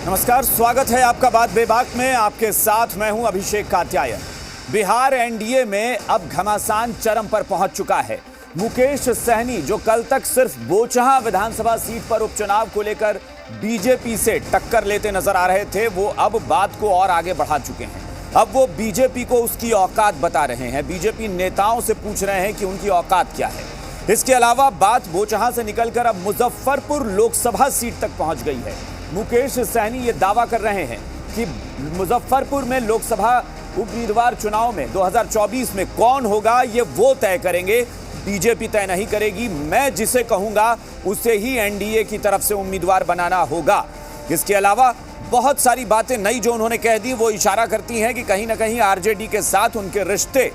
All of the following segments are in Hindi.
नमस्कार, स्वागत है आपका बात बेबाक में। आपके साथ मैं हूं अभिषेक कात्यायन। बिहार एनडीए में अब घमासान चरम पर पहुंच चुका है। मुकेश सहनी, जो कल तक सिर्फ बोचहां विधानसभा सीट पर उपचुनाव को लेकर बीजेपी से टक्कर लेते नजर आ रहे थे, वो अब बात को और आगे बढ़ा चुके हैं। अब वो बीजेपी को उसकी औकात बता रहे हैं। बीजेपी नेताओं से पूछ रहे हैं कि उनकी औकात क्या है। इसके अलावा बात बोचहां से निकलकर अब मुजफ्फरपुर लोकसभा सीट तक पहुंच गई है। मुकेश सहनी ये दावा कर रहे हैं कि मुजफ्फरपुर में लोकसभा उम्मीदवार चुनाव में 2024 में कौन होगा ये वो तय करेंगे, बीजेपी तय नहीं करेगी। मैं जिसे कहूंगा उसे ही एनडीए की तरफ से उम्मीदवार बनाना होगा। इसके अलावा बहुत सारी बातें नई जो उन्होंने कह दी वो इशारा करती हैं कि कहीं ना कहीं आरजेडी के साथ उनके रिश्ते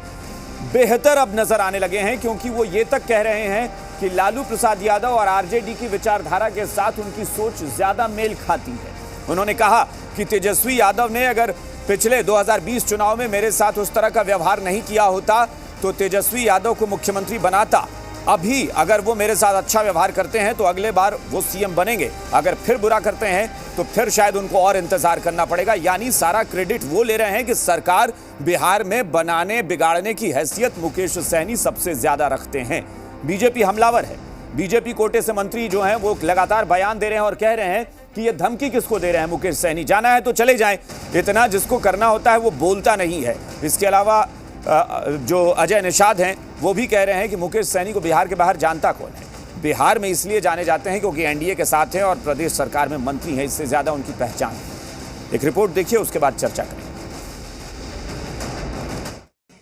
बेहतर अब नजर आने लगे हैं, क्योंकि वो ये तक कह रहे हैं कि लालू प्रसाद यादव और आरजेडी की विचारधारा के साथ उनकी सोच ज्यादा मेल खाती है। उन्होंने कहा कि तेजस्वी यादव ने अगर पिछले 2020 चुनाव में मेरे साथ उस तरह का व्यवहार नहीं किया होता तो तेजस्वी यादव को मुख्यमंत्री बनाता। अभी अगर वो मेरे साथ अच्छा व्यवहार करते हैं तो अगले बार वो सीएम बनेंगे, अगर फिर बुरा करते हैं तो फिर शायद उनको और इंतजार करना पड़ेगा। यानी सारा क्रेडिट वो ले रहे हैं कि सरकार बिहार में बनाने बिगाड़ने की हैसियत मुकेश सहनी सबसे ज्यादा रखते हैं। बीजेपी हमलावर है। बीजेपी कोटे से मंत्री जो हैं वो लगातार बयान दे रहे हैं और कह रहे हैं कि ये धमकी किसको दे रहे हैं मुकेश सहनी, जाना है तो चले जाएं। इतना जिसको करना होता है वो बोलता नहीं है। इसके अलावा जो अजय निषाद हैं वो भी कह रहे हैं कि मुकेश सहनी को बिहार के बाहर जानता कौन है। बिहार में इसलिए जाने जाते हैं क्योंकि एनडीए के साथ हैं और प्रदेश सरकार में मंत्री हैं, इससे ज्यादा उनकी पहचान है। एक रिपोर्ट देखिए, उसके बाद चर्चा करें।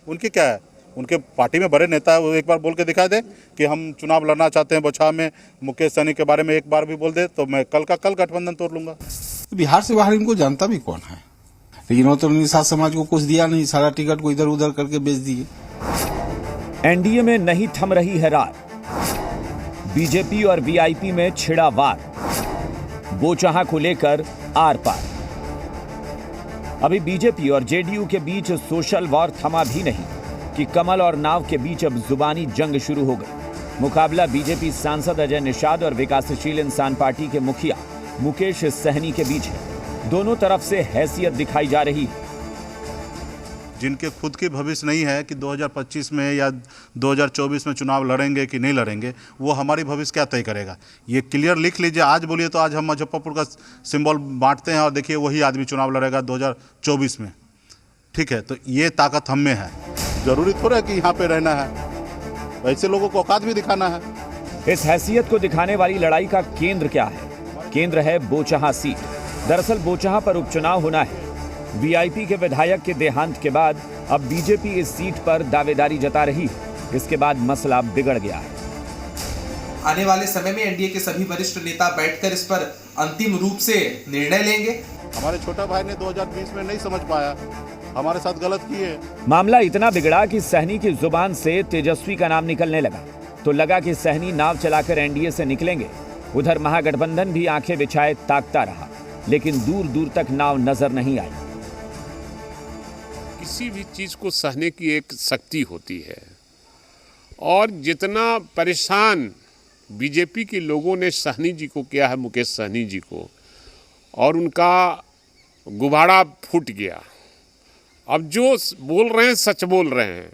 उनकी क्या है, उनके पार्टी में बड़े नेता है, वो एक बार बोल के दिखा दे कि हम चुनाव लड़ना चाहते हैं बोचहां में, मुकेश सहनी के बारे में एक बार भी बोल दे तो मैं कल का कल गठबंधन तोड़ लूंगा। बिहार से बाहर इनको जानता भी कौन है, लेकिन वो तो निषाद समाज को कुछ दिया नहीं, सारा टिकट को इधर उधर करके बेच दिए। एनडीए में नहीं थम रही है रार। बीजेपी और वीआईपी में छिड़ा वार। बोचहां को लेकर आर पार। अभी बीजेपी और जेडीयू के बीच सोशल वॉर थमा भी नहीं कि कमल और नाव के बीच अब जुबानी जंग शुरू हो गई। मुकाबला बीजेपी सांसद अजय निषाद और विकासशील इंसान पार्टी के मुखिया मुकेश सहनी के बीच है। दोनों तरफ से हैसियत दिखाई जा रही है। जिनके खुद की भविष्य नहीं है कि 2025 में या 2024 में चुनाव लड़ेंगे कि नहीं लड़ेंगे, वो हमारी भविष्य क्या तय करेगा। ये क्लियर लिख लीजिए। आज बोलिए तो आज हम मुजफ्फरपुर का सिंबल बांटते हैं और देखिए वही आदमी चुनाव लड़ेगा 2024 में। ठीक है, तो ये ताकत हम में है। जरूरी थोड़ा है कि यहाँ पे रहना है, वैसे लोगों को औकात भी दिखाना है। इस हैसियत को दिखाने वाली लड़ाई का केंद्र क्या है? केंद्र है बोचहां सीट। दरअसल बोचहां पर उपचुनाव होना है। वीआईपी के विधायक के देहांत के बाद अब बीजेपी इस सीट पर दावेदारी जता रही है। इसके बाद मसला बिगड़ गया है। आने वाले समय में एनडीए के सभी वरिष्ठ नेता बैठकर इस पर अंतिम रूप से निर्णय लेंगे। हमारे छोटा भाई ने 2020 में नहीं समझ पाया, हमारे साथ गलत किए। मामला इतना बिगड़ा कि सहनी की जुबान से तेजस्वी का नाम निकलने लगा तो लगा कि सहनी नाव चलाकर एनडीए से निकलेंगे। उधर महागठबंधन भी आंखें बिछाए ताकता रहा, लेकिन दूर दूर तक नाव नजर नहीं आई। किसी भी चीज़ को सहने की एक शक्ति होती है और जितना परेशान बीजेपी के लोगों ने सहनी जी को किया है, मुकेश सहनी जी को, और उनका गुब्बारा फूट गया। अब जो बोल रहे हैं सच बोल रहे हैं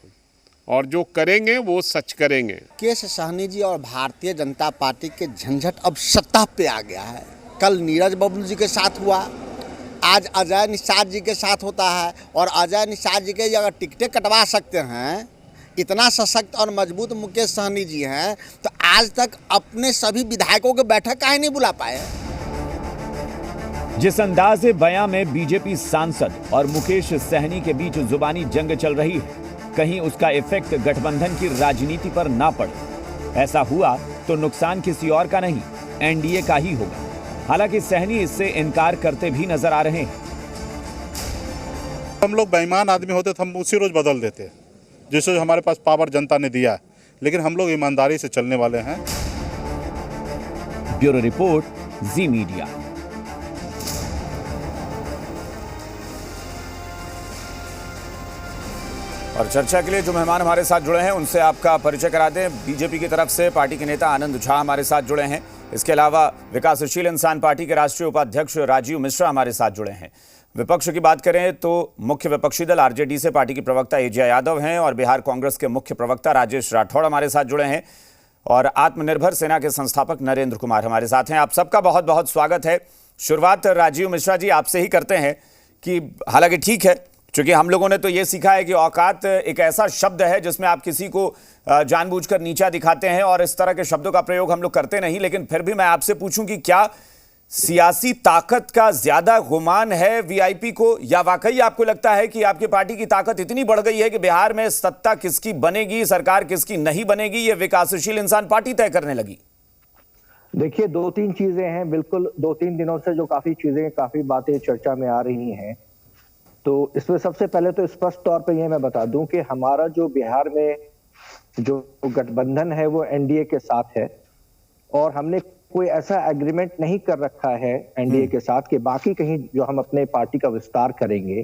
और जो करेंगे वो सच करेंगे। मुकेश सहनी जी और भारतीय जनता पार्टी के झंझट अब सत्ता पे आ गया है। कल नीरज बब्लू जी के साथ हुआ, आज अजय निषाद जी के साथ होता है। और अजय निषाद जी के अगर टिकटें कटवा सकते हैं, इतना सशक्त और मजबूत मुकेश सहनी जी हैं, तो आज तक अपने सभी विधायकों के बैठक काहे नहीं बुला पाए। जिस अंदाज़े बयां में बीजेपी सांसद और मुकेश सहनी के बीच जुबानी जंग चल रही है, कहीं उसका इफेक्ट गठबंधन की राजनीति पर ना पड़े। ऐसा हुआ तो नुकसान किसी और का नहीं, एनडीए का ही होगा। हालांकि सहनी इससे इनकार करते भी नजर आ रहे हैं। हम लोग बेईमान आदमी होते तो हम उसी रोज बदल देते, जिस रोज हमारे पास पावर जनता ने दिया है, लेकिन हम लोग ईमानदारी से चलने वाले हैं। ब्यूरो रिपोर्ट, जी मीडिया। और चर्चा के लिए जो मेहमान हमारे साथ जुड़े हैं उनसे आपका परिचय करा दें। बीजेपी की तरफ से पार्टी के नेता आनंद झा हमारे साथ जुड़े हैं। इसके अलावा विकासशील इंसान पार्टी के राष्ट्रीय उपाध्यक्ष राजीव मिश्रा हमारे साथ जुड़े हैं। विपक्ष की बात करें तो मुख्य विपक्षी दल आरजेडी से पार्टी के प्रवक्ता एजे यादव हैं और बिहार कांग्रेस के मुख्य प्रवक्ता राजेश राठौड़ हमारे साथ जुड़े हैं और आत्मनिर्भर सेना के संस्थापक नरेंद्र कुमार हमारे साथ हैं। आप सबका बहुत बहुत स्वागत है। शुरुआत राजीव मिश्रा जी आपसे ही करते हैं कि हालांकि ठीक है, क्योंकि हम लोगों ने तो ये सीखा है कि औकात एक ऐसा शब्द है जिसमें आप किसी को जानबूझकर नीचा दिखाते हैं और इस तरह के शब्दों का प्रयोग हम लोग करते नहीं, लेकिन फिर भी मैं आपसे पूछूं कि क्या सियासी ताकत का ज्यादा गुमान है वीआईपी को, या वाकई आपको लगता है कि आपकी पार्टी की ताकत इतनी बढ़ गई है कि बिहार में सत्ता किसकी बनेगी, सरकार किसकी नहीं बनेगी, ये विकासशील इंसान पार्टी तय करने लगी? देखिए, दो तीन चीजें हैं। बिल्कुल 2-3 दिनों से जो काफी बातें चर्चा में आ रही हैं, तो इसमें सबसे पहले तो स्पष्ट तौर पे ये मैं बता दूं कि हमारा जो बिहार में जो गठबंधन है वो एनडीए के साथ है और हमने कोई ऐसा एग्रीमेंट नहीं कर रखा है एनडीए के साथ कि बाकी कहीं जो हम अपने पार्टी का विस्तार करेंगे,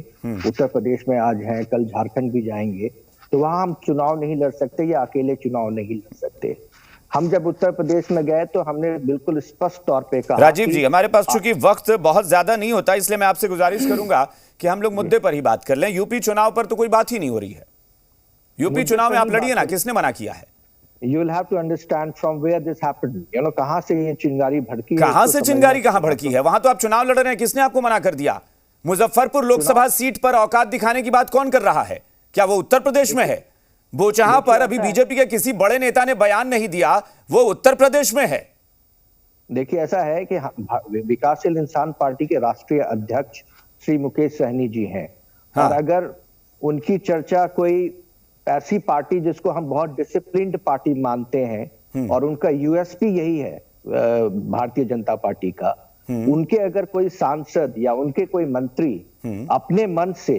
उत्तर प्रदेश में आज हैं, कल झारखंड भी जाएंगे, तो वहां हम चुनाव नहीं लड़ सकते या अकेले चुनाव नहीं लड़ सकते। हम जब उत्तर प्रदेश में गए तो हमने बिल्कुल स्पष्ट तौर पे कहा। राजीव जी, हमारे पास चूंकि वक्त बहुत ज्यादा नहीं होता, इसलिए मैं आपसे गुजारिश करूंगा कि हम लोग मुद्दे पर ही बात कर लें। यूपी चुनाव पर तो कोई बात ही नहीं हो रही है। यूपी चुनाव में आप लड़िए ना, किसने मना किया है? You will have to understand from where this happened. कहां से ये चिंगारी भड़की है? कहां से चिंगारी कहां भड़की है? वहां तो आप चुनाव लड़ रहे हैं, किसने आपको मना कर दिया? मुजफ्फरपुर लोकसभा सीट पर औकात दिखाने की बात कौन कर रहा है? क्या वो उत्तर प्रदेश में है? बोचहा पर अभी बीजेपी के किसी बड़े नेता ने बयान नहीं दिया, वो उत्तर प्रदेश में है। देखिए, ऐसा है कि विकासशील इंसान पार्टी के राष्ट्रीय अध्यक्ष श्री मुकेश सहनी जी हैं। हाँ। और अगर उनकी चर्चा कोई ऐसी पार्टी जिसको हम बहुत डिसिप्लिन्ड पार्टी मानते हैं और उनका यूएसपी यही है भारतीय जनता पार्टी का, उनके अगर कोई सांसद या उनके कोई मंत्री अपने मन से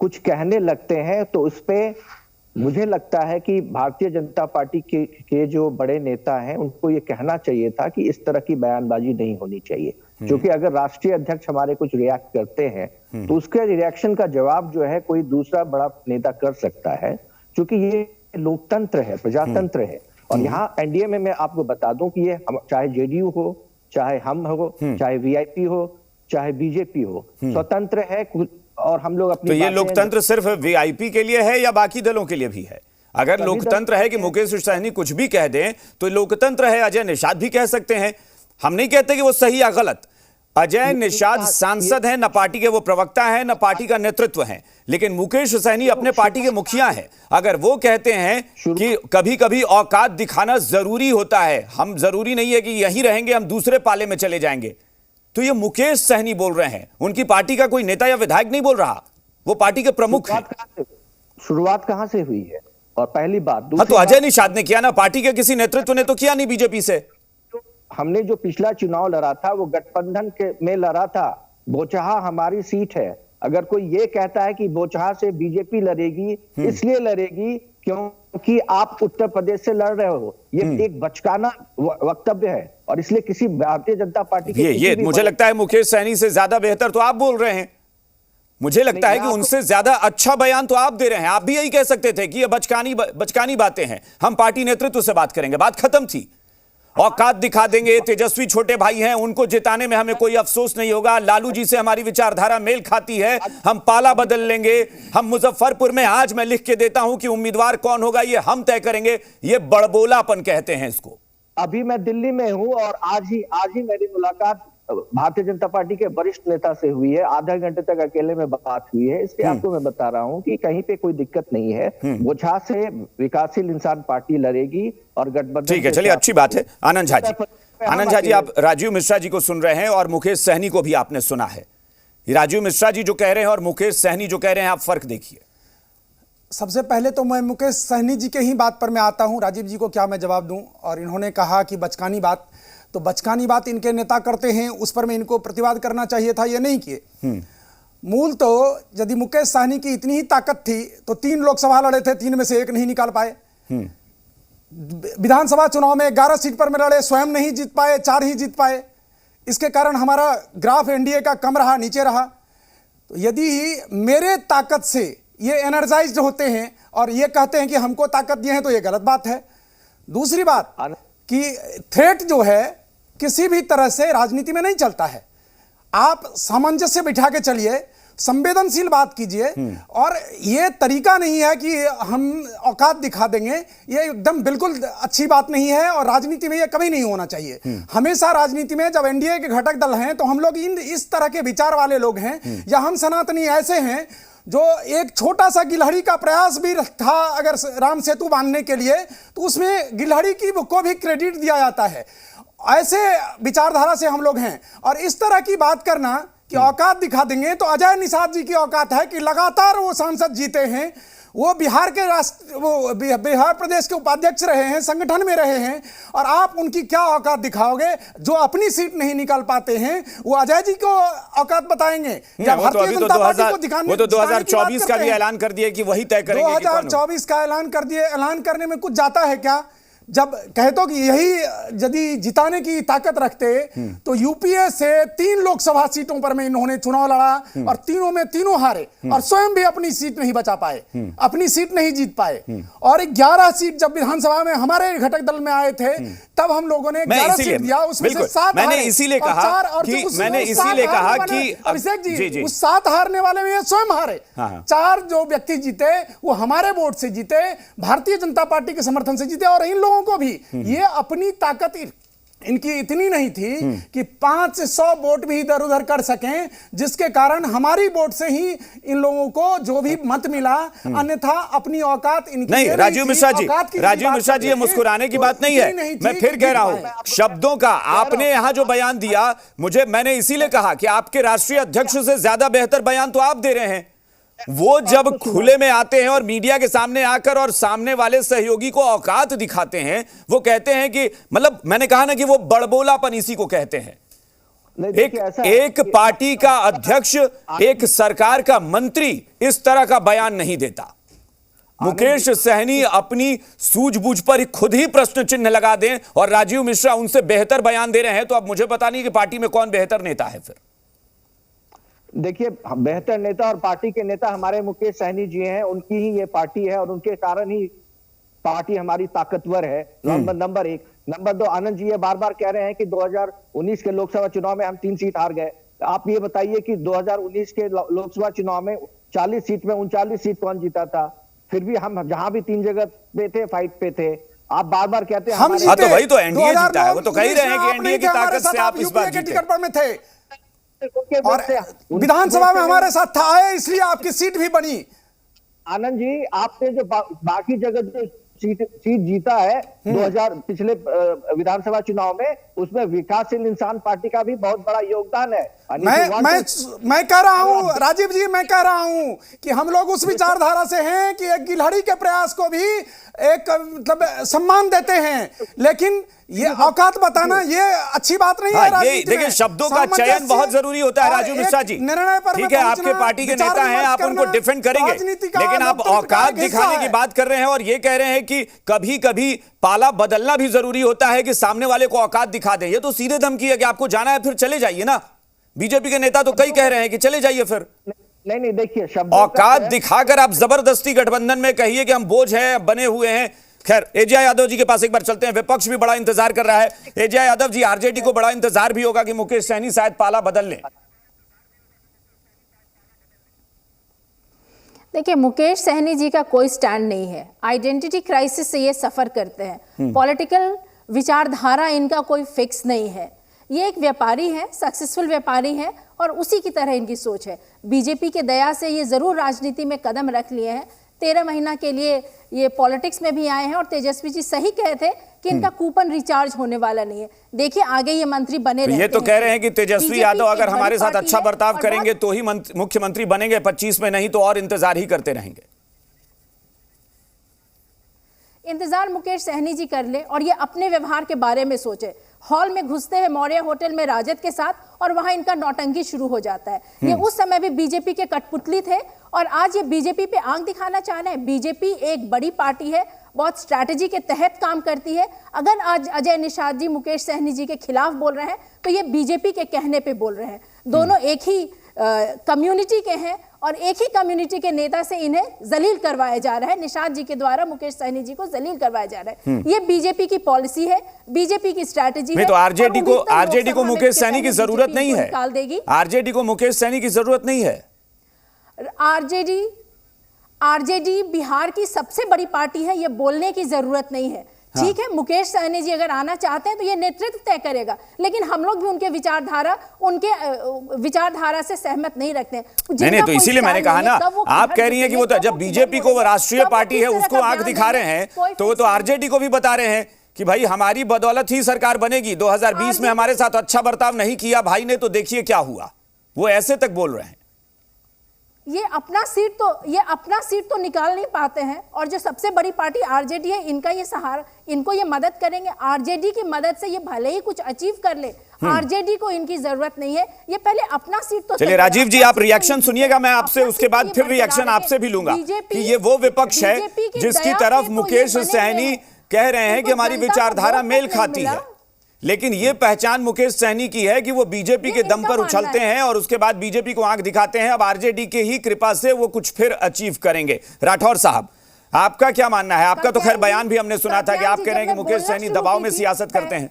कुछ कहने लगते हैं तो उस पे मुझे लगता है कि भारतीय जनता पार्टी के जो बड़े नेता हैं उनको ये कहना चाहिए था कि इस तरह की बयानबाजी नहीं होनी चाहिए, क्योंकि अगर राष्ट्रीय अध्यक्ष हमारे कुछ रिएक्ट करते हैं तो उसके रिएक्शन का जवाब जो है कोई दूसरा बड़ा नेता कर सकता है, क्योंकि ये लोकतंत्र है, प्रजातंत्र है। और यहाँ एनडीए में मैं आपको बता दूं कि ये चाहे जेडीयू हो, चाहे हम हो, चाहे वीआईपी हो, चाहे बीजेपी हो, स्वतंत्र है और हम लोग अपनी। तो ये लोकतंत्र सिर्फ वीआईपी के लिए है या बाकी दलों के लिए भी है? अगर लोकतंत्र है कि मुकेश सहनी कुछ भी कह दें तो लोकतंत्र है, अजय निषाद भी कह सकते हैं। हम नहीं कहते कि वो सही या गलत। अजय निषाद सांसद हैं, न पार्टी के वो प्रवक्ता हैं, न पार्टी का नेतृत्व है, लेकिन मुकेश सहनी अपने पार्टी के मुखिया हैं। अगर वो कहते हैं कि कभी कभी औकात दिखाना जरूरी होता है, हम जरूरी नहीं है कि यहीं रहेंगे, हम दूसरे पाले में चले जाएंगे, तो ये मुकेश सहनी बोल रहे हैं, उनकी पार्टी का कोई नेता या विधायक नहीं बोल रहा, वो पार्टी के प्रमुख हैं। शुरुआत कहां से हुई है? और पहली बात, हाँ, तो अजय निषाद ने किया ना, पार्टी के किसी नेतृत्व ने तो किया नहीं बीजेपी से। हमने जो पिछला चुनाव लड़ा था वो गठबंधन में लड़ा था। बोचहा हमारी सीट है। अगर कोई ये कहता है कि बोचहा से बीजेपी लड़ेगी, इसलिए लड़ेगी क्योंकि आप उत्तर प्रदेश से लड़ रहे हो, ये एक बचकाना वक्तव्य है और इसलिए किसी भारतीय जनता पार्टी के ये मुझे लगता है मुकेश सहनी से ज्यादा बेहतर तो आप बोल रहे हैं। मुझे लगता है कि उनसे ज्यादा अच्छा बयान तो आप दे रहे हैं। आप भी यही कह सकते थे कि ये बचकानी बातें हैं, हम पार्टी नेतृत्व से बात करेंगे, बात खत्म थी। औकात दिखा देंगे, तेजस्वी छोटे भाई हैं, उनको जिताने में हमें कोई अफसोस नहीं होगा, लालू जी से हमारी विचारधारा मेल खाती है, हम पाला बदल लेंगे, हम मुजफ्फरपुर में आज मैं लिख के देता हूं कि उम्मीदवार कौन होगा ये हम तय करेंगे। ये बड़बोलापन कहते हैं इसको। अभी मैं दिल्ली में हूं और आज ही मेरी मुलाकात भारतीय जनता पार्टी के वरिष्ठ नेता से हुई है। आधा घंटे तक अकेले में बात हुई है, इसलिए आपको मैं बता रहा हूं कि कहीं पे कोई दिक्कत नहीं है। बोचहा से विकासशील इंसान पार्टी लड़ेगी और गठबंधन। ठीक है, चलिए, अच्छी बात है। आनंद झा जी, आनंद झा जी, आप राजीव मिश्रा जी को सुन रहे हैं और मुकेश सहनी को भी आपने सुना है। राजीव मिश्रा जी जो कह रहे हैं और मुकेश सहनी जो कह रहे हैं, आप फर्क देखिए। सबसे पहले तो मैं मुकेश सहनी जी के ही बात पर मैं आता हूं, राजीव जी को क्या मैं जवाब दूं। और इन्होंने कहा कि बचकानी बात, तो बचकानी बात इनके नेता करते हैं, उस पर मैं इनको प्रतिवाद करना चाहिए था, ये नहीं किए। मूल तो यदि मुकेश सहनी की इतनी ही ताकत थी तो 3 लोकसभा लड़े थे, 3 में से 1 नहीं निकाल पाए। विधानसभा चुनाव में 11 सीट पर में लड़े, स्वयं नहीं जीत पाए, 4 ही जीत पाए। इसके कारण हमारा ग्राफ एनडीए का कम रहा, नीचे रहा। तो यदि मेरे ताकत से ये एनर्जाइज्ड होते हैं और ये कहते हैं कि हमको ताकत दिए हैं, तो ये गलत बात है। दूसरी बात कि थ्रेट जो है किसी भी तरह से राजनीति में नहीं चलता है। आप सामंजस्य बिठा के चलिए, संवेदनशील बात कीजिए, और ये तरीका नहीं है कि हम औकात दिखा देंगे, ये एकदम बिल्कुल अच्छी बात नहीं है और राजनीति में ये कभी नहीं होना चाहिए। हमेशा राजनीति में जब एनडीए के घटक दल हैं तो हम लोग इस तरह के विचार वाले लोग हैं, या हम सनातनी ऐसे हैं जो एक छोटा सा गिलहरी का प्रयास भी था अगर राम सेतु बांधने के लिए, तो उसमें गिलहरी को भी क्रेडिट दिया जाता है। ऐसे विचारधारा से हम लोग हैं, और इस तरह की बात करना कि औकात दिखा देंगे, तो अजय निषाद जी की औकात है कि लगातार वो सांसद जीते हैं, वो बिहार प्रदेश के उपाध्यक्ष रहे हैं, संगठन में रहे हैं, और आप उनकी क्या औकात दिखाओगे? जो अपनी सीट नहीं निकाल पाते हैं वो अजय जी को औकात बताएंगे या भारतीय जनता पार्टी को दिखाने? वो तो 2024 का भी ऐलान कर दिया कि वही तय करेंगे। 2024 का ऐलान कर दिए। ऐलान करने में कुछ जाता है क्या? जब कहते कि यही यदि जिताने की ताकत रखते तो यूपीए से 3 लोकसभा सीटों पर में इन्होंने चुनाव लड़ा और तीनों में तीनों हारे, और स्वयं भी अपनी सीट नहीं बचा पाए, अपनी सीट नहीं जीत पाए। और 11 सीट जब विधानसभा में हमारे घटक दल में आए थे तब हम लोगों ने 11 सीट दिया, उसमें से 7 मैंने इसीलिए कहा कि अभिषेक जी उस 7 हारने वाले में ये स्वयं हारे। 4 जो व्यक्ति जीते वो हमारे वोट से जीते, भारतीय जनता पार्टी के समर्थन से जीते, और इन लोगों को भी ये अपनी ताकत इनकी इतनी नहीं थी कि 500 वोट भी इधर उधर कर सकें, जिसके कारण हमारी वोट से ही इन लोगों को जो भी मत मिला, अन्यथा अपनी औकात इनकी नहीं। राजीव मिश्रा जी ये मुस्कुराने की बात नहीं है, मैं फिर कह रहा हूं शब्दों का आपने यहां जो बयान दिया, मैंने इसीलिए कहा कि आपके राष्ट्रीय अध्यक्ष से ज्यादा बेहतर बयान तो आप दे रहे हैं। वो जब खुले में आते हैं और मीडिया के सामने आकर और सामने वाले सहयोगी को औकात दिखाते हैं, वो कहते हैं कि मतलब मैंने कहा ना कि वो बड़बोलापन इसी को कहते हैं। एक पार्टी का अध्यक्ष, एक सरकार का मंत्री इस तरह का बयान नहीं देता। मुकेश सहनी अपनी सूझबूझ पर खुद ही प्रश्न चिन्ह लगा दें और राजीव मिश्रा उनसे बेहतर बयान दे रहे हैं, तो अब मुझे पता नहीं कि पार्टी में कौन बेहतर नेता है फिर। देखिए, बेहतर नेता और पार्टी के नेता हमारे मुकेश सहनी जी हैं, उनकी ही ये पार्टी है और उनके कारण ही पार्टी हमारी ताकतवर है। नंबर 1। नंबर 2, आनंद जी ये बार बार कह रहे हैं कि 2019 के लोकसभा चुनाव में हम 3 सीट हार गए। आप ये बताइए कि 2019 के लोकसभा चुनाव में 40 सीट में 39 सीट कौन जीता था? फिर भी हम जहां भी 3 जगह पे थे, फाइट पे थे। आप बार बार कहते हैं हम तो वही तो एनडीए जीता है, वो तो कह ही रहे हैं कि एनडीए की ताकत से आप इस बार जीते। टिकट पर में थे और विधानसभा में हमारे साथ था, आए, इसलिए आपकी सीट भी बनी। आनंद जी, आपने जो बाकी जगह जो सीट जीता है 2000 पिछले विधानसभा चुनाव में, उसमें विकासशील इंसान पार्टी का भी बहुत बड़ा योगदान है। मैं कह रहा हूं राजीव जी, मैं कह रहा हूं कि हम लोग उस विचारधारा से हैं कि एक गिलहरी के प्रयास को भी एक मतलब सम्मान देते हैं, लेकिन ये औकात बताना ये अच्छी बात नहीं है। ये देखिए, शब्दों का चयन बहुत जरूरी होता है राजीव मिश्रा जी। ठीक है, आपके पार्टी के नेता हैं, आप उनको डिफेंड करेंगे, लेकिन आप औकात दिखाने की बात कर रहे हैं और ये कह रहे हैं कि कभी कभी पाला बदलना भी जरूरी होता है कि सामने वाले को औकात दिखा दे। ये तो सीधे धमकी है कि आपको जाना है फिर चले जाइए ना। बीजेपी के नेता तो कई कह रहे हैं कि चले जाइए फिर। नहीं, देखिए, औकात दिखाकर आप जबरदस्ती गठबंधन में कहिए कि हम बोझ हैं, बने हुए हैं। खैर, एजे यादव जी के पास एक बार चलते हैं, विपक्ष भी बड़ा इंतजार कर रहा है। एजे यादव जी, आरजेडी को बड़ा इंतजार भी होगा कि मुकेश सहनी शायद पाला बदल लें। देखिए, मुकेश सहनी जी का कोई स्टैंड नहीं है। आइडेंटिटी क्राइसिस से ये सफर करते हैं। पॉलिटिकल विचारधारा इनका कोई फिक्स नहीं है। ये एक व्यापारी है, सक्सेसफुल व्यापारी है, और उसी की तरह इनकी सोच है। बीजेपी के दया से ये जरूर राजनीति में कदम रख लिए हैं। 13 महीना के लिए ये पॉलिटिक्स में भी आए हैं, और तेजस्वी जी सही कहे थे कि इनका कूपन रिचार्ज होने वाला नहीं है। देखिए, आगे ये मंत्री बने रहते हैं। ये तो कह रहे हैं कि तेजस्वी यादव अगर हमारे साथ अच्छा बर्ताव करेंगे तो ही मुख्यमंत्री बनेंगे 25 में, नहीं तो और इंतजार ही करते रहेंगे। इंतजार मुकेश सहनी जी कर ले और ये अपने व्यवहार के बारे में सोचे। हॉल में घुसते हैं मौर्य होटल में राजद के साथ, और वहां इनका नौटंकी शुरू हो जाता है। ये उस समय भी बीजेपी के कठपुतली थे, और आज ये बीजेपी पे आंख दिखाना चाह रहे हैं। बीजेपी एक बड़ी पार्टी है, बहुत स्ट्रैटेजी के तहत काम करती है। अगर आज अजय निषाद जी मुकेश सहनी जी के खिलाफ बोल रहे हैं तो ये बीजेपी के कहने पे बोल रहे हैं। दोनों एक ही कम्युनिटी के हैं, और एक ही कम्युनिटी के नेता से इन्हें जलील करवाया जा रहा है। निषाद जी के द्वारा मुकेश सहनी जी को जलील करवाया जा रहा है। ये बीजेपी की पॉलिसी है, बीजेपी की स्ट्रैटेजी है। तो आरजेडी को मुकेश सहनी की जरूरत नहीं है, निकाल देगी। आरजेडी को मुकेश सहनी की जरूरत नहीं है। आरजेडी बिहार की सबसे बड़ी पार्टी है, ये बोलने की जरूरत नहीं है। ठीक है, मुकेश सहनी जी अगर आना चाहते हैं तो ये नेतृत्व तय करेगा, लेकिन हम लोग भी उनके विचारधारा से सहमत नहीं रखते हैं। नहीं, तो इसीलिए मैंने कहा ना, आप कह रही हैं कि वो तो जब बीजेपी को वो राष्ट्रीय पार्टी है उसको आंख दिखा रहे हैं, तो वो तो आरजेडी को भी बता रहे हैं कि भाई हमारी बदौलत ही सरकार बनेगी। 2020 में हमारे साथ अच्छा बर्ताव नहीं किया भाई ने, तो देखिए क्या हुआ। वो ऐसे तक बोल रहे हैं। ये अपना सीट तो निकाल नहीं पाते हैं, और जो सबसे बड़ी पार्टी आरजेडी है, इनका ये सहारा, इनको ये मदद करेंगे। आरजेडी की मदद से ये भले ही कुछ अचीव कर ले, आरजेडी को इनकी जरूरत नहीं है। ये पहले अपना सीट तो चलिए राजीव जी, आप रिएक्शन सुनिएगा, मैं आपसे उसके बाद फिर रिएक्शन आपसे भी लूंगा कि ये वो विपक्ष है जिसकी तरफ मुकेश सहनी कह रहे हैं कि हमारी विचारधारा मेल खाती है, लेकिन ये पहचान मुकेश सहनी की है कि वो बीजेपी के दम पर उछलते हैं और उसके बाद बीजेपी को आंख दिखाते हैं। अब आरजेडी के ही कृपा से वो कुछ फिर अचीव करेंगे। राठौर साहब, आपका क्या मानना है? आपका तो खैर बयान भी हमने सुना था कि आप कह रहे हैं कि मुकेश सहनी दबाव में सियासत करते हैं।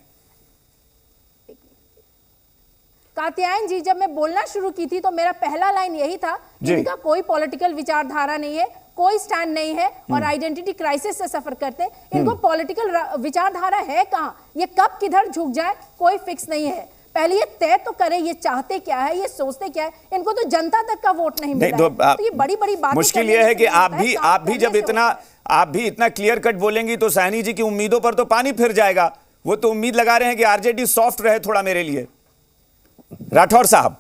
कात्यायन जी, जब मैं बोलना शुरू की थी तो मेरा पहला लाइन यही था, इनका कोई पॉलिटिकल विचारधारा नहीं है, कोई स्टैंड नहीं है और आइडेंटिटी क्राइसिस से सफर करते हैं। इनको पॉलिटिकल विचारधारा है कहां? ये कब किधर झुक जाए कोई फिक्स नहीं है। पहले ये तय तो करे ये चाहते क्या है, ये सोचते क्या है। इनको तो जनता तक का वोट नहीं मिला है। तो ये बड़ी बड़ी बात। मुश्किल ये है कि आप भी जब इतना क्लियर कट बोलेंगी तो सहनी जी की उम्मीदों पर तो पानी फिर जाएगा। वो तो उम्मीद लगा रहे हैं कि आरजेडी सॉफ्ट रहे थोड़ा मेरे लिए। राठौर साहब,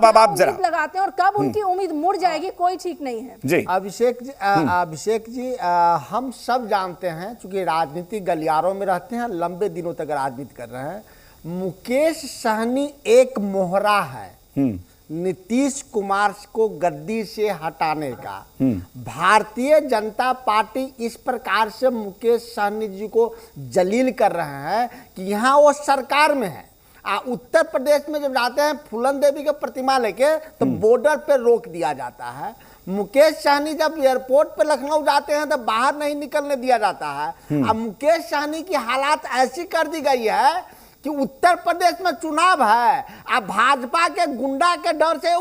अब आप जरा लगाते हैं और कब उनकी उम्मीद मुड़ जाएगी कोई ठीक नहीं है जी। अभिषेक जी, हम सब जानते हैं, चूंकि राजनीतिक गलियारों में रहते हैं, लंबे दिनों तक राजनीति कर रहे हैं, मुकेश सहनी एक मोहरा है नीतीश कुमार को गद्दी से हटाने का। भारतीय जनता पार्टी इस प्रकार से मुकेश सहनी जी को जलील कर रहे हैं कि यहाँ वो सरकार में है। उत्तर प्रदेश में जब जाते हैं फूलन देवी के प्रतिमा लेके तो बॉर्डर पे रोक दिया जाता है। मुकेश सहनी जब एयरपोर्ट पे लखनऊ जाते हैं तो बाहर नहीं निकलने दिया जाता है। अब मुकेश सहनी की हालात ऐसी कर दी गई है कि उत्तर प्रदेश में चुनाव है, अब भाजपा के गुंडा के डर से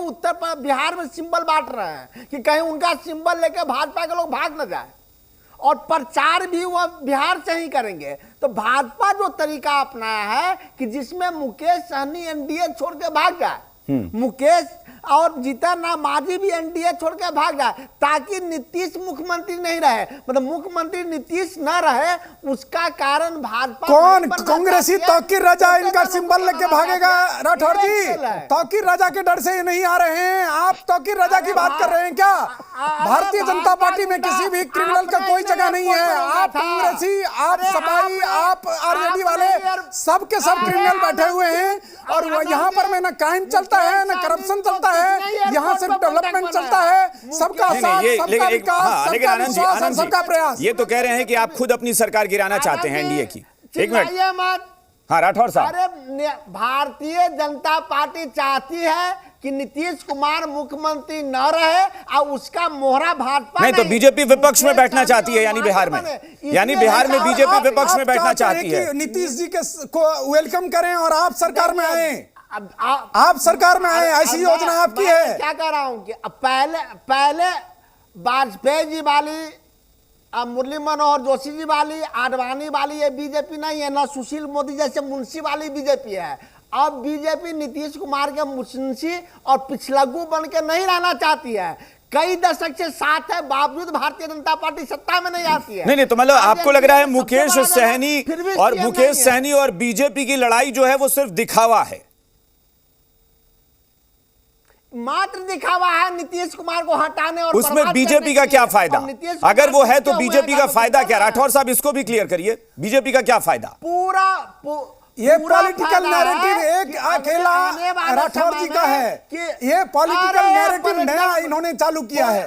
बिहार में सिंबल बांट रहे हैं कि कहीं उनका सिंबल लेके भाजपा के लोग भाग न जाए, और प्रचार भी वो बिहार से ही करेंगे। तो भाजपा जो तरीका अपनाया है कि जिसमें मुकेश सहनी एनडीए छोड़ के भाग जाए, मुकेश और जीतन राम मांझी भी एनडीए छोड़ के भाग जाए, ताकि नीतीश मुख्यमंत्री नहीं रहे, मतलब मुख्यमंत्री नीतीश न रहे। उसका कारण भाजपा कौन कांग्रेसी तौकीर राजा इनका सिंबल लेके भागेगा? राठौर जी, तौकीर राजा के डर से नहीं आ रहे हैं, आप तौकीर राजा की बात कर रहे हैं क्या? भारतीय जनता पार्टी में किसी भी क्रिमिनल का कोई जगह नहीं है। आप कांग्रेसी, आप सपाई, आप आरजेडी वाले सबके सब क्रिमिनल बैठे हुए हैं, और यहाँ पर में न क्राइम चलता है न करप्शन चलता है, यहाँ सिर्फ डेवलपमेंट चलता है। सबका साथ, सबका विकास, सबका विश्वास और सबका प्रयास। ये तो कह रहे हैं कि आप खुद अपनी सरकार गिराना चाहते हैं एनडीए की। एक मिनट, हाँ राठौर साहब। अरे भारतीय जनता पार्टी चाहती है कि नीतीश कुमार मुख्यमंत्री न रहे और उसका मोहरा भाजपा नहीं, तो बीजेपी विपक्ष में बैठना चाहती है, यानी बिहार में बीजेपी विपक्ष में बैठना चाहती है। नीतीश जी को वेलकम करें और आप सरकार में आए, आप सरकार में आए, ऐसी योजना आपकी है। क्या कह रहा हूं कि पहले वाजपेयी जी वाली, मुरली मनोहर जोशी जी वाली, आडवाणी वाली ये बीजेपी नहीं है, ना सुशील मोदी जैसे मुंशी वाली बीजेपी है। अब बीजेपी नीतीश कुमार के मुंशी और पिछलग्गू बन के नहीं रहना चाहती है। कई दशक से साथ है, बावजूद भारतीय जनता पार्टी सत्ता में नहीं आती है। नहीं, तो मतलब आपको लग रहा है मुकेश सहनी और बीजेपी की लड़ाई जो है वो सिर्फ दिखावा है, मात्र दिखावा है नीतीश कुमार को हटाने और उसमें बीजेपी का क्या फायदा? अगर वो है तो बीजेपी का फायदा क्या? राठौर साहब इसको भी क्लियर करिए, बीजेपी का क्या फायदा? ये पॉलिटिकल नैरेटिव एक अकेला राठौर जी का है कि ये पॉलिटिकल नैरेटिव नया इन्होंने चालू किया है।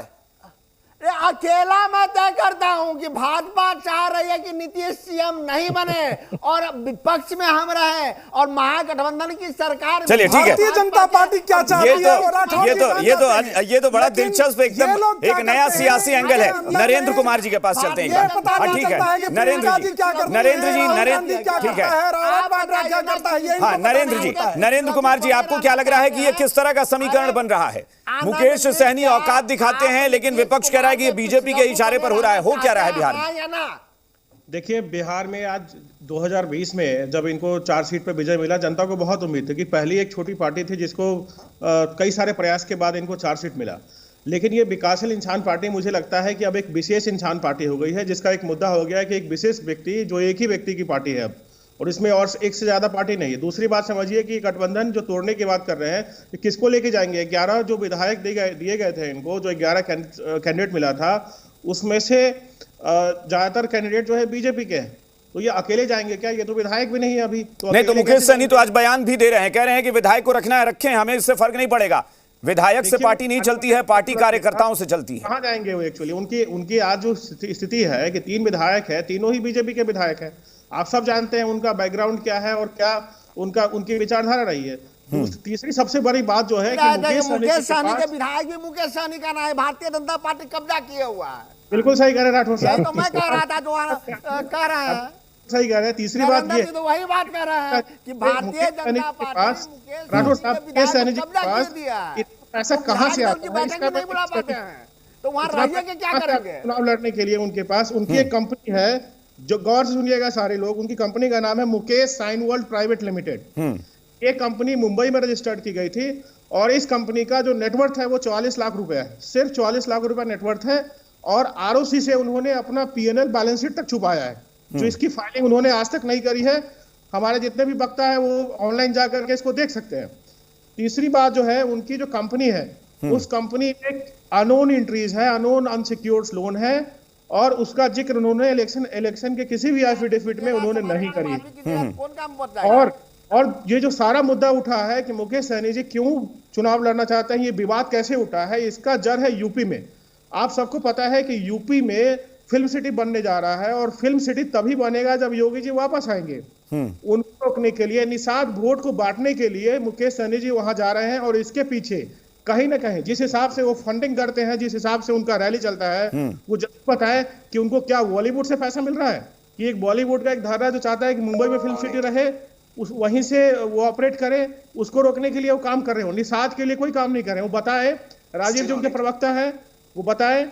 अकेला मैं तय करता हूं कि भाजपा चाह रही है कि नीतीश सीएम नहीं बने और विपक्ष में हम रहे और महागठबंधन की सरकार। चलिए ठीक है, भारतीय जनता पार्टी क्या चाहती है वो राठौर जी जान जाते हैं। ये तो बड़ा लेकिन दिलचस्प ये एकदम लोग क्या एक नया करते सियासी हैं? एंगल है। अगर नरेंद्र कुमार जी के पास चलते हैं ये एक बार। पता हाँ नहीं ठीक चलता है कि है, नरेंद्र प्रियंका जी क्या करती है, राहुल गांधी क्या ठीक करता है, है। रावत वाड्रा क्या करता है, ये इनको हाँ पता नरेंद्र नहीं जी, होता है। नरेंद्र कुमार जी, आपको क्या लग रहा है कि ये किस तरह का समीकरण बन रहा है? मुकेश सहनी औकात दिखाते हैं लेकिन विपक्ष कह रहा है कि ये बीजेपी के इशारे पर हो रहा है। हो क्या रहा है बिहार में? देखिए, बिहार में आज 2020 में जब इनको 4 सीट पर विजय मिला, जनता को बहुत उम्मीद थी कि पहली एक छोटी पार्टी थी जिसको कई सारे प्रयास के बाद इनको 4 सीट मिला। लेकिन ये विकासशील इंसान पार्टी मुझे लगता है कि अब एक विशेष इंसान पार्टी हो गई है, जिसका एक मुद्दा हो गया है कि एक विशेष व्यक्ति जो एक ही व्यक्ति की पार्टी है अब, और इसमें और एक से ज्यादा पार्टी नहीं है। दूसरी बात समझिए कि गठबंधन जो तोड़ने की बात कर रहे हैं कि किसको लेके जाएंगे। 11 जो विधायक दिए गए थे इनको, जो 11 कैंडिडेट मिला था, उसमें से ज्यादातर कैंडिडेट जो है बीजेपी के हैं। तो ये अकेले जाएंगे क्या? ये तो विधायक भी नहीं है अभी तो। नहीं तो मुकेश सहनी तो आज बयान भी दे रहे हैं, कह रहे हैं कि विधायक को रखना है रखें, हमें इससे फर्क नहीं पड़ेगा। विधायक से पार्टी नहीं चलती है, पार्टी कार्यकर्ताओं से चलती है। कहां जाएंगे वो? एक्चुअली उनकी आज जो स्थिति है कि 3 विधायक है, तीनों ही बीजेपी के विधायक हैं। आप सब जानते हैं उनका बैकग्राउंड क्या है और क्या उनकी विचारधारा रही है। तीसरी सबसे बड़ी बात जो है कि मुकेश सहनी के विधायक भी मुकेश सहनी का नाम है। भारतीय जनता पार्टी कब्जा किए हुआ है। बिल्कुल सही कह रहे राठौर साहब, तो मैं कह रहा था जो कह रहे हैं सही कह रहे हैं। तीसरी बात ये तो वही बात कर रहे हैं कि भारतीय जनता पार्टी राठौर साहब मुकेश सहनी जी के पास पैसा कहां से आता है इसका नहीं बुला पाते हैं, तो वहां रहिए के क्या करेंगे? चुनाव लड़ने के लिए उनके पास उनकी एक कंपनी है, जो गौर से सुनिएगा सारे लोग, उनकी कंपनी का नाम है Mukesh sign world private limited. ये कंपनी मुंबई में रजिस्टर्ड की गई थी और इस कंपनी का जो नेटवर्थ है वो 44 लाख रुपए है, सिर्फ 44 लाख रुपए नेटवर्थ है। और आरओसी से उन्होंने अपना पीएनएल बैलेंस शीट तक छुपाया है, जो इसकी फाइलिंग उन्होंने आज तक नहीं करी है। हमारे जितने भी वक्ता है वो ऑनलाइन जाकर के इसको देख सकते हैं। तीसरी बात जो है, उनकी जो कंपनी है उस कंपनी में अनोन एंट्रीज है, अनोन अनसिक्योर्ड लोन है और उसका जिक्र उन्होंने इलेक्शन के किसी भी एफिडेविट में उन्होंने नहीं करी। और ये जो सारा मुद्दा उठा है कि मुकेश सहनी जी क्यों चुनाव लड़ना चाहते हैं, ये विवाद कैसे उठा है, इसका जड़ है यूपी में। आप सबको पता है कि यूपी में फिल्म सिटी बनने जा रहा है और फिल्म सिटी तभी बनेगा जब योगी जी वापस आएंगे। उनको रोकने के लिए, निषाद वोट को बांटने के लिए मुकेश सहनी जी वहां जा रहे हैं और इसके पीछे कहीं ना कहीं जिस हिसाब से वो फंडिंग करते हैं, जिस हिसाब से उनका रैली चलता है, वो जब पता है कि उनको क्या बॉलीवुड से पैसा मिल रहा है कि एक बॉलीवुड का एक धारा जो चाहता है कि मुंबई में फिल्म सिटी रहे, वहीं से वो ऑपरेट करे, उसको रोकने के लिए वो काम कर रहे हो। निषाद के लिए कोई काम नहीं कर रहे, वो बताए, राजीव जी उनके प्रवक्ता है, वो बताए।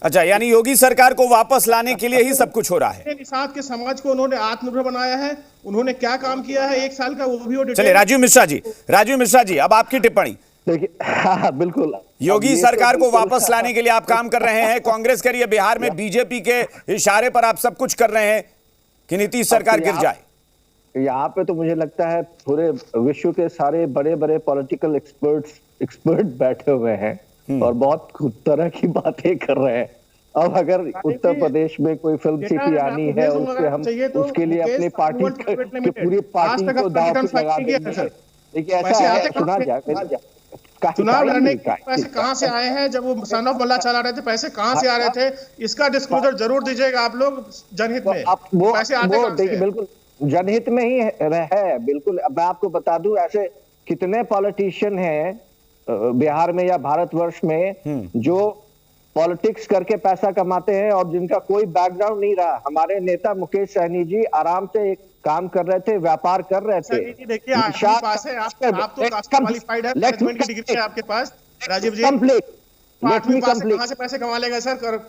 अच्छा, यानी योगी सरकार को वापस लाने के लिए ही सब कुछ हो रहा है। निषाद के समाज को उन्होंने आत्मनिर्भर बनाया है, उन्होंने क्या काम किया है 1 साल का वो भी। चलिए राजीव मिश्रा जी अब आपकी टिप्पणी। देखिए हाँ, बिल्कुल योगी सरकार को वापस लाने के लिए आप काम कर रहे हैं, कांग्रेस करिए, बिहार में बीजेपी के इशारे पर आप सब कुछ कर रहे हैं कि नीतीश सरकार गिर जाए। यहाँ पे तो मुझे लगता है पूरे विश्व के सारे बड़े बड़े पॉलिटिकल एक्सपर्ट बैठे हुए हैं और बहुत तरह की बातें कर रहे हैं। अब अगर उत्तर प्रदेश में कोई फिल्म सिटी आनी है, उससे हम उसके लिए अपनी पार्टी की पूरी पार्टी को दांव पे लगा देंगे। देखिए ऐसा है, सुना जाए चुनाव लड़ने के पैसे कहां से आए हैं, जब वो सन ऑफ बल्ला चला रहे थे पैसे कहां से आ रहे थे, इसका डिस्क्लोजर जरूर दीजिएगा आप लोग जनहित में। पैसे आते कहां से? बिल्कुल जनहित में ही है बिल्कुल। मैं आपको बता दूं, ऐसे कितने पॉलिटिशियन हैं बिहार में या भारतवर्ष में जो पॉलिटिक्स करके पैसा कमाते हैं और जिनका कोई बैकग्राउंड नहीं रहा। हमारे नेता मुकेश सहनी जी आराम से एक काम कर रहे थे, व्यापार कर रहे थे। देखिए आपके पास है, आप तो काफी क्वालिफाइड है, मैनेजमेंट की डिग्री है आपके पास राजीव जी। कहां से पैसे कमा लेगा सर?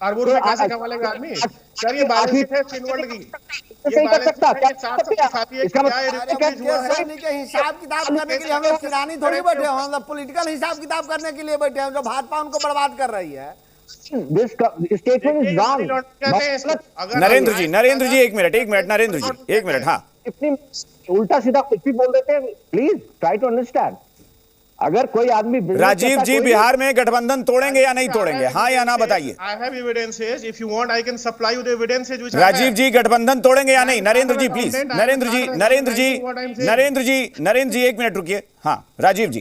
अरबों रुपए कैसे कमा लेगा आदमी? सर ये बैलेंस शीट है फिनवर्ल्ड की, ये बैलेंस शीट है, साफ दिखाती है क्या हिसाब किताब करने के लिए हम लोग किरानी थोड़ी बैठे हैं, मतलब पॉलिटिकल हिसाब किताब करने के लिए बैठे हैं जो भाजपा उनको बर्बाद कर रही है। Statement is wrong. Narendra ji एक मिनट हाँ, इतनी उल्टा सीधा कुछ भी बोल देते हैं। Please try to understand. अगर कोई आदमी राजीव जी बिहार में गठबंधन तोड़ेंगे या नहीं तोड़ेंगे, हाँ या ना बताइए। राजीव जी गठबंधन तोड़ेंगे या नहीं? नरेंद्र जी प्लीज, नरेंद्र जी 1 मिनट रुकिए। हाँ Rajiv ji.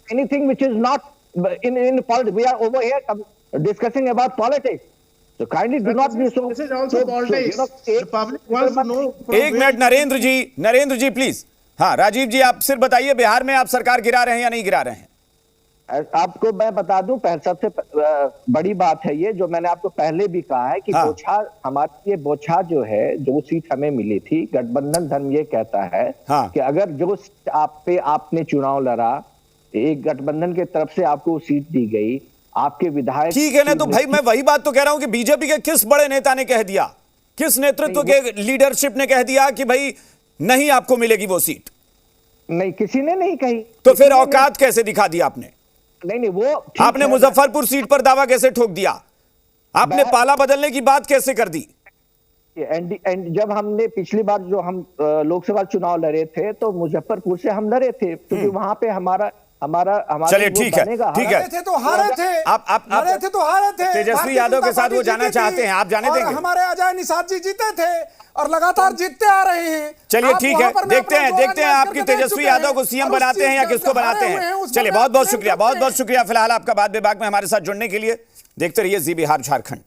Anything which is not in politics, we are over here discussing about politics. So kindly do not be so. This is also politics. The public wants to know. एक मिनट नरेंद्र जी प्लीज। हाँ राजीव जी, आप सिर्फ बताइए, बिहार में आप सरकार गिरा रहे हैं या नहीं गिरा रहे हैं? आपको मैं बता दूं, सबसे बड़ी बात है ये, जो मैंने आपको पहले भी कहा है कि बोछा, हमारी ये बोछा जो है, जो सीट हमें मिली थी, गठबंधन धर्म ये कहता है कि अगर जो आपने चुनाव लड़ा, एक गठबंधन के तरफ से आपको सीट दी गई, आपके विधायक, ठीक है ना, तो भाई मैं वही बात तो कह रहा हूं कि बीजेपी के किस बड़े नेता ने कह दिया, किस नेतृत्व के लीडरशिप ने कह दिया कि भाई नहीं आपको मिलेगी वो सीट? नहीं, किसी ने नहीं कही। तो फिर औकात कैसे दिखा दी आपने? नहीं, वो आपने मुजफ्फरपुर सीट पर दावा कैसे ठोक दिया? आपने पाला बदलने की बात कैसे कर दी? जब हमने पिछली बार जो हम लोकसभा चुनाव लड़े थे, तो मुजफ्फरपुर से हम लड़े थे, क्योंकि वहां पे हमारा चलिए ठीक है, ठीक है, थे तो हारे थे, आप लड़े थे तो हारे थे। तेजस्वी यादव के साथ वो जाना चाहते हैं, आप जाने देंगे? हमारे अजय निषाद जी जीते थे और लगातार जीतते आ रहे हैं। चलिए ठीक है, देखते हैं आपकी तेजस्वी यादव को सीएम बनाते हैं या किसको बनाते हैं। चलिए बहुत बहुत शुक्रिया फिलहाल आपका बात विभाग में हमारे साथ जुड़ने के लिए। देखते रहिए जी बिहार झारखंड।